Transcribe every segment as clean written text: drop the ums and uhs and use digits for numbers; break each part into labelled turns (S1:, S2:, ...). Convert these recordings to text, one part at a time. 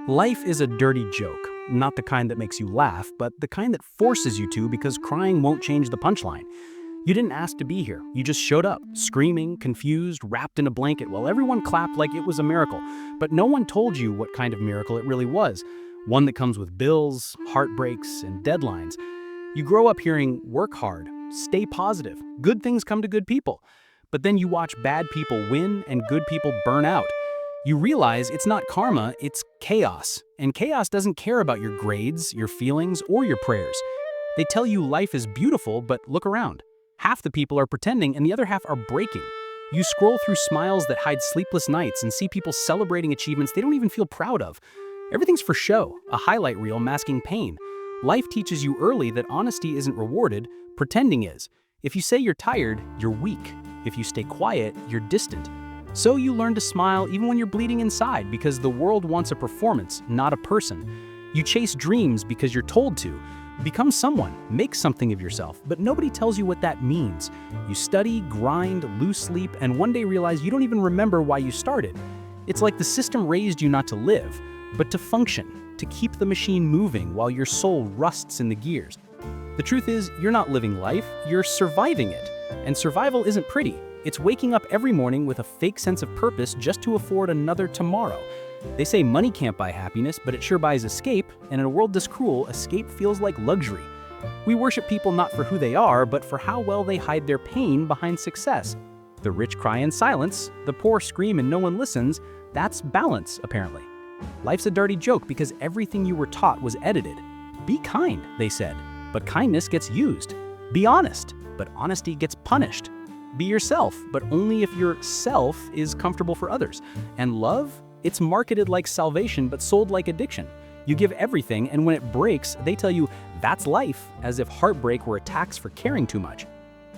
S1: Life is a dirty joke, not the kind that makes you laugh, but the kind that forces you to because crying won't change the punchline. You didn't ask to be here, you just showed up, screaming, confused, wrapped in a blanket while everyone clapped like it was a miracle. But no one told you what kind of miracle it really was. One that comes with bills, heartbreaks, and deadlines. You grow up hearing, work hard, stay positive, good things come to good people. But then you watch bad people win and good people burn out. You realize it's not karma, it's chaos. And chaos doesn't care about your grades, your feelings, or your prayers. They tell you life is beautiful, but look around. Half the people are pretending and the other half are breaking. You scroll through smiles that hide sleepless nights and see people celebrating achievements they don't even feel proud of. Everything's for show, a highlight reel masking pain. Life teaches you early that honesty isn't rewarded, pretending is. If you say you're tired, you're weak. If you stay quiet, you're distant. So you learn to smile even when you're bleeding inside because the world wants a performance, not a person. You chase dreams because you're told to. Become someone, make something of yourself, but nobody tells you what that means. You study, grind, lose sleep, and one day realize you don't even remember why you started. It's like the system raised you not to live, but to function, to keep the machine moving while your soul rusts in the gears. The truth is, you're not living life, you're surviving it. And survival isn't pretty. It's waking up every morning with a fake sense of purpose just to afford another tomorrow. They say money can't buy happiness, but it sure buys escape, and in a world this cruel, escape feels like luxury. We worship people not for who they are, but for how well they hide their pain behind success. The rich cry in silence, the poor scream and no one listens. That's balance, apparently. Life's a dirty joke because everything you were taught was edited. Be kind, they said, but kindness gets used. Be honest, but honesty gets punished. Be yourself, but only if your self is comfortable for others. And love? It's marketed like salvation, but sold like addiction. You give everything, and when it breaks, they tell you that's life, as if heartbreak were a tax for caring too much.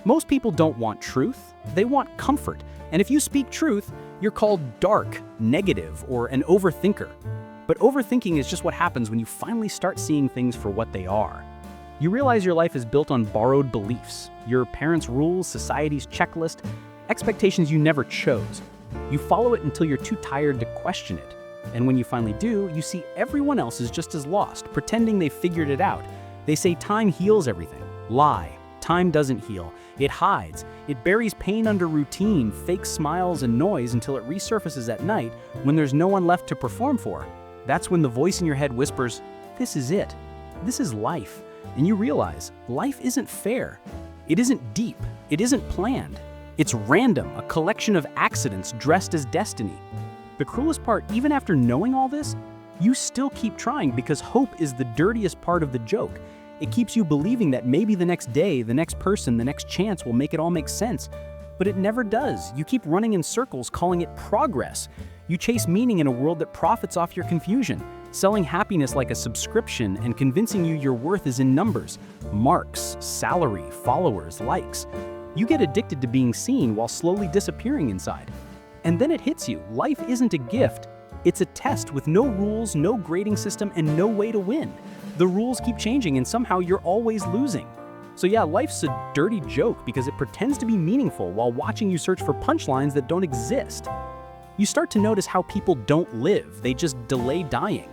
S1: Most people don't want truth, they want comfort. And if you speak truth, you're called dark, negative, or an overthinker. But overthinking is just what happens when you finally start seeing things for what they are. You realize your life is built on borrowed beliefs, your parents' rules, society's checklist, expectations you never chose. You follow it until you're too tired to question it. And when you finally do, you see everyone else is just as lost, pretending they figured it out. They say time heals everything. Lie. Time doesn't heal. It hides. It buries pain under routine, fake smiles and noise until it resurfaces at night when there's no one left to perform for. That's when the voice in your head whispers, "This is it. This is life." And you realize life isn't fair. It isn't deep. It isn't planned. It's random, a collection of accidents dressed as destiny. The cruelest part, even after knowing all this, you still keep trying because hope is the dirtiest part of the joke. It keeps you believing that maybe the next day, the next person, the next chance will make it all make sense. But it never does. You keep running in circles, calling it progress. You chase meaning in a world that profits off your confusion, selling happiness like a subscription and convincing you your worth is in numbers, marks, salary, followers, likes. You get addicted to being seen while slowly disappearing inside. And then it hits you. Life isn't a gift. It's a test with no rules, no grading system, and no way to win. The rules keep changing and somehow you're always losing. So yeah, life's a dirty joke because it pretends to be meaningful while watching you search for punchlines that don't exist. You start to notice how people don't live, they just delay dying.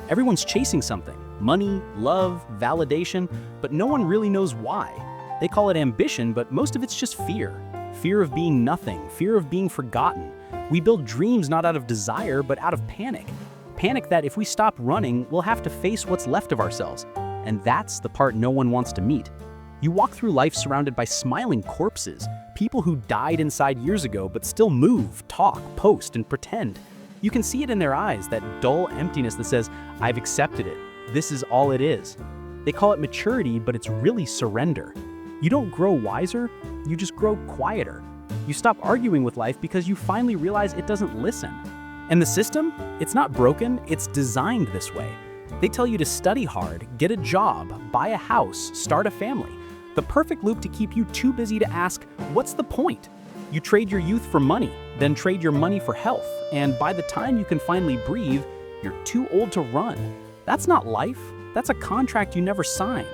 S1: Everyone's chasing something, money, love, validation, but no one really knows why. They call it ambition, but most of it's just fear. Fear of being nothing, fear of being forgotten. We build dreams not out of desire, but out of panic. Panic that if we stop running, we'll have to face what's left of ourselves. And that's the part no one wants to meet. You walk through life surrounded by smiling corpses, people who died inside years ago but still move, talk, post, and pretend. You can see it in their eyes, that dull emptiness that says, "I've accepted it. This is all it is." They call it maturity, but it's really surrender. You don't grow wiser, you just grow quieter. You stop arguing with life because you finally realize it doesn't listen. And the system? It's not broken, it's designed this way. They tell you to study hard, get a job, buy a house, start a family. The perfect loop to keep you too busy to ask, what's the point? You trade your youth for money, then trade your money for health, and by the time you can finally breathe, you're too old to run. That's not life, that's a contract you never signed.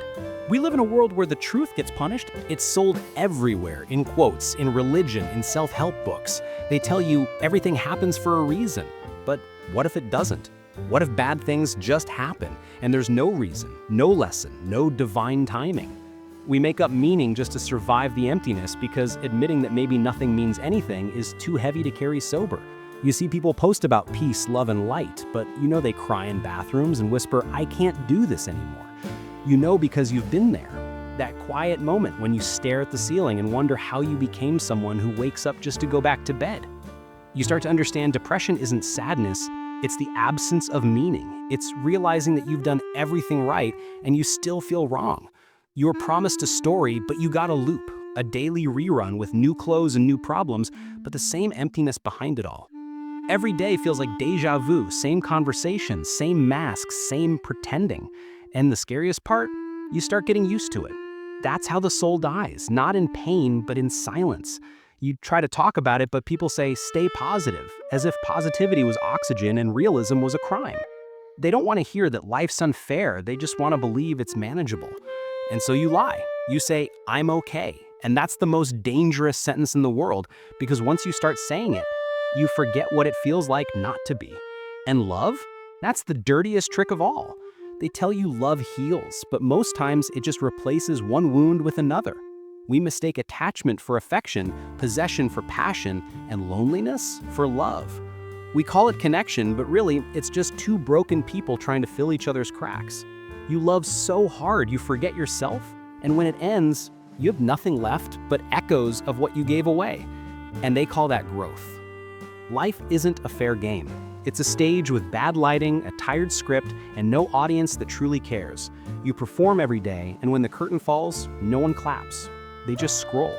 S1: We live in a world where the truth gets punished. It's sold everywhere, in quotes, in religion, in self-help books. They tell you everything happens for a reason. But what if it doesn't? What if bad things just happen, and there's no reason, no lesson, no divine timing? We make up meaning just to survive the emptiness because admitting that maybe nothing means anything is too heavy to carry sober. You see people post about peace, love, and light, but you know they cry in bathrooms and whisper, "I can't do this anymore." You know because you've been there. That quiet moment when you stare at the ceiling and wonder how you became someone who wakes up just to go back to bed. You start to understand depression isn't sadness, it's the absence of meaning. It's realizing that you've done everything right and you still feel wrong. You were promised a story, but you got a loop, a daily rerun with new clothes and new problems, but the same emptiness behind it all. Every day feels like deja vu, same conversations, same masks, same pretending. And the scariest part, you start getting used to it. That's how the soul dies, not in pain, but in silence. You try to talk about it, but people say, stay positive, as if positivity was oxygen and realism was a crime. They don't want to hear that life's unfair, they just want to believe it's manageable. And so you lie. You say, I'm okay. And that's the most dangerous sentence in the world, because once you start saying it, you forget what it feels like not to be. And love? That's the dirtiest trick of all. They tell you love heals, but most times it just replaces one wound with another. We mistake attachment for affection, possession for passion, and loneliness for love. We call it connection, but really, it's just two broken people trying to fill each other's cracks. You love so hard you forget yourself, and when it ends, you have nothing left but echoes of what you gave away. And they call that growth. Life isn't a fair game. It's a stage with bad lighting, a tired script, and no audience that truly cares. You perform every day, and when the curtain falls, no one claps. They just scroll.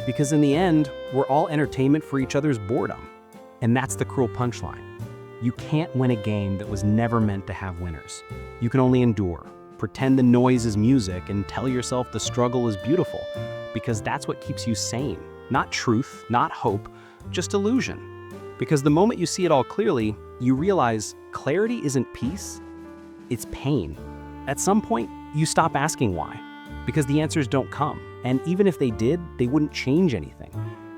S1: Because in the end, we're all entertainment for each other's boredom. And that's the cruel punchline. You can't win a game that was never meant to have winners. You can only endure, pretend the noise is music, and tell yourself the struggle is beautiful, because that's what keeps you sane. Not truth, not hope, just illusion. Because the moment you see it all clearly, you realize clarity isn't peace, it's pain. At some point, you stop asking why, because the answers don't come. And even if they did, they wouldn't change anything.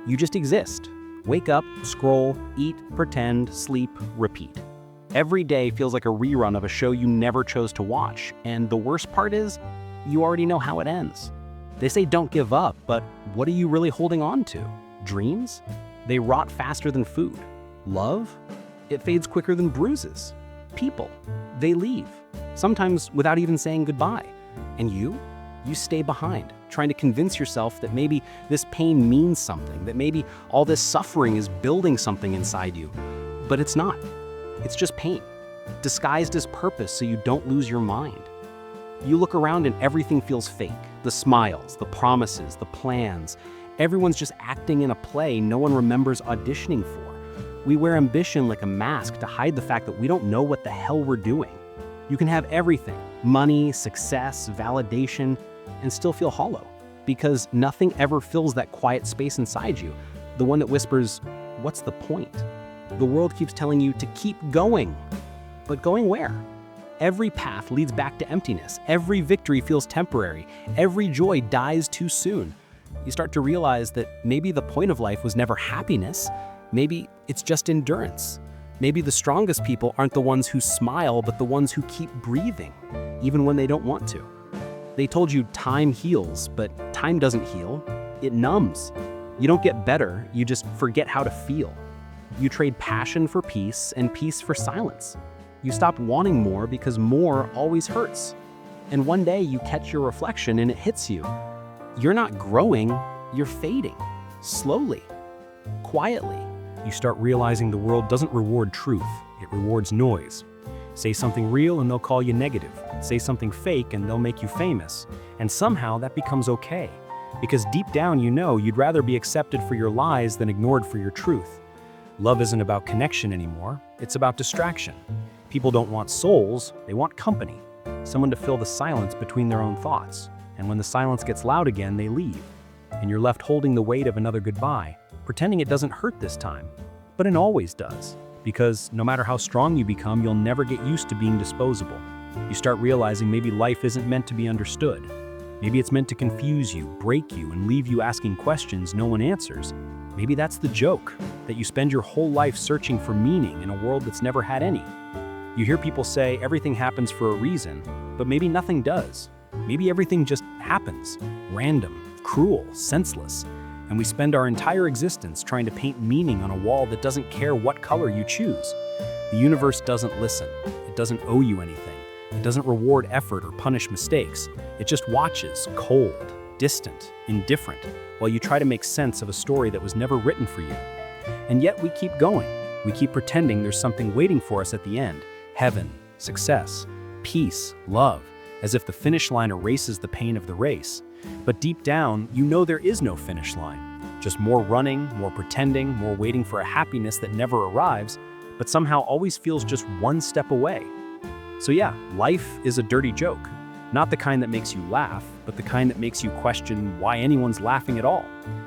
S1: You just exist. Wake up, scroll, eat, pretend, sleep, repeat. Every day feels like a rerun of a show you never chose to watch. And the worst part is, you already know how it ends. They say don't give up, but what are you really holding on to? Dreams? They rot faster than food. Love? It fades quicker than bruises. People? They leave, sometimes without even saying goodbye. And you? You stay behind, trying to convince yourself that maybe this pain means something, that maybe all this suffering is building something inside you. But it's not. It's just pain, disguised as purpose so you don't lose your mind. You look around and everything feels fake. The smiles, the promises, the plans. Everyone's just acting in a play no one remembers auditioning for. We wear ambition like a mask to hide the fact that we don't know what the hell we're doing. You can have everything, money, success, validation, and still feel hollow, because nothing ever fills that quiet space inside you, the one that whispers, what's the point? The world keeps telling you to keep going, but going where? Every path leads back to emptiness. Every victory feels temporary. Every joy dies too soon. You start to realize that maybe the point of life was never happiness. Maybe it's just endurance. Maybe the strongest people aren't the ones who smile, but the ones who keep breathing, even when they don't want to. They told you time heals, but time doesn't heal. It numbs. You don't get better, you just forget how to feel. You trade passion for peace and peace for silence. You stop wanting more because more always hurts. And one day you catch your reflection and it hits you. You're not growing, you're fading. Slowly, quietly. You start realizing the world doesn't reward truth, it rewards noise. Say something real and they'll call you negative. Say something fake and they'll make you famous. And somehow that becomes okay. Because deep down you know you'd rather be accepted for your lies than ignored for your truth. Love isn't about connection anymore, it's about distraction. People don't want souls, they want company. Someone to fill the silence between their own thoughts. And when the silence gets loud again, they leave. And you're left holding the weight of another goodbye, pretending it doesn't hurt this time. But it always does. Because no matter how strong you become, you'll never get used to being disposable. You start realizing maybe life isn't meant to be understood. Maybe it's meant to confuse you, break you, and leave you asking questions no one answers. Maybe that's the joke, that you spend your whole life searching for meaning in a world that's never had any. You hear people say everything happens for a reason, but maybe nothing does. Maybe everything just happens, random, cruel, senseless, and we spend our entire existence trying to paint meaning on a wall that doesn't care what color you choose. The universe doesn't listen. It doesn't owe you anything. It doesn't reward effort or punish mistakes. It just watches, cold, distant, indifferent, while you try to make sense of a story that was never written for you. And yet we keep going. We keep pretending there's something waiting for us at the end. Heaven, success, peace, love, as if the finish line erases the pain of the race. But deep down, you know there is no finish line. Just more running, more pretending, more waiting for a happiness that never arrives, but somehow always feels just one step away. So yeah, life is a dirty joke. Not the kind that makes you laugh, but the kind that makes you question why anyone's laughing at all.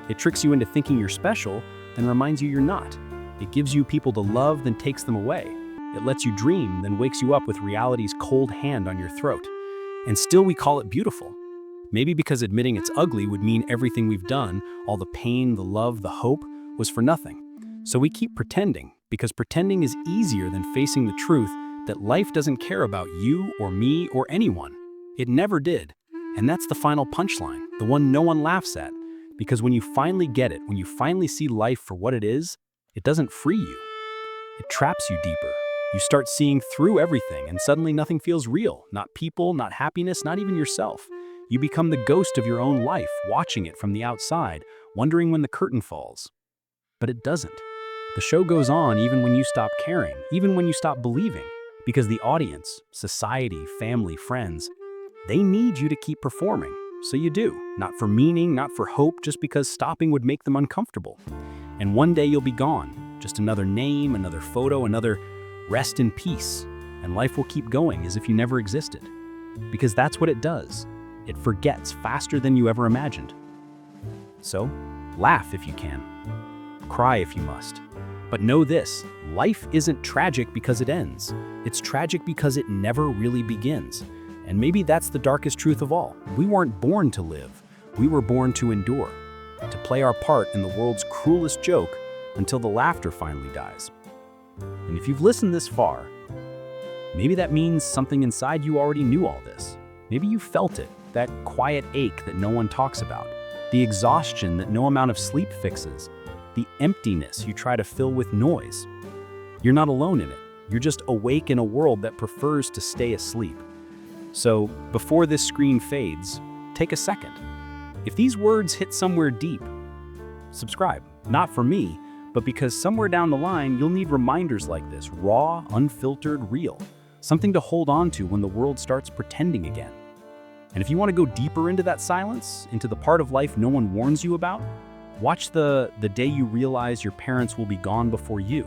S1: It tricks you into thinking you're special, then reminds you you're not. It gives you people to love, then takes them away. It lets you dream, then wakes you up with reality's cold hand on your throat. And still we call it beautiful. Maybe because admitting it's ugly would mean everything we've done, all the pain, the love, the hope, was for nothing. So we keep pretending, because pretending is easier than facing the truth that life doesn't care about you or me or anyone. It never did. And that's the final punchline, the one no one laughs at. Because when you finally get it, when you finally see life for what it is, it doesn't free you. It traps you deeper. You start seeing through everything, and suddenly nothing feels real. Not people, not happiness, not even yourself. You become the ghost of your own life, watching it from the outside, wondering when the curtain falls. But it doesn't. The show goes on even when you stop caring, even when you stop believing. Because the audience, society, family, friends, they need you to keep performing. So you do. Not for meaning, not for hope, just because stopping would make them uncomfortable. And one day you'll be gone. Just another name, another photo, another rest in peace. And life will keep going as if you never existed. Because that's what it does. It forgets faster than you ever imagined. So, laugh if you can. Cry if you must. But know this, life isn't tragic because it ends. It's tragic because it never really begins. And maybe that's the darkest truth of all. We weren't born to live. We were born to endure. To play our part in the world's cruelest joke until the laughter finally dies. And if you've listened this far, maybe that means something inside you already knew all this. Maybe you felt it, that quiet ache that no one talks about, the exhaustion that no amount of sleep fixes, the emptiness you try to fill with noise. You're not alone in it. You're just awake in a world that prefers to stay asleep. So, before this screen fades, take a second. If these words hit somewhere deep, subscribe. Not for me, but because somewhere down the line, you'll need reminders like this, raw, unfiltered, real. Something to hold on to when the world starts pretending again. And if you want to go deeper into that silence, into the part of life no one warns you about, watch the day you realize your parents will be gone before you.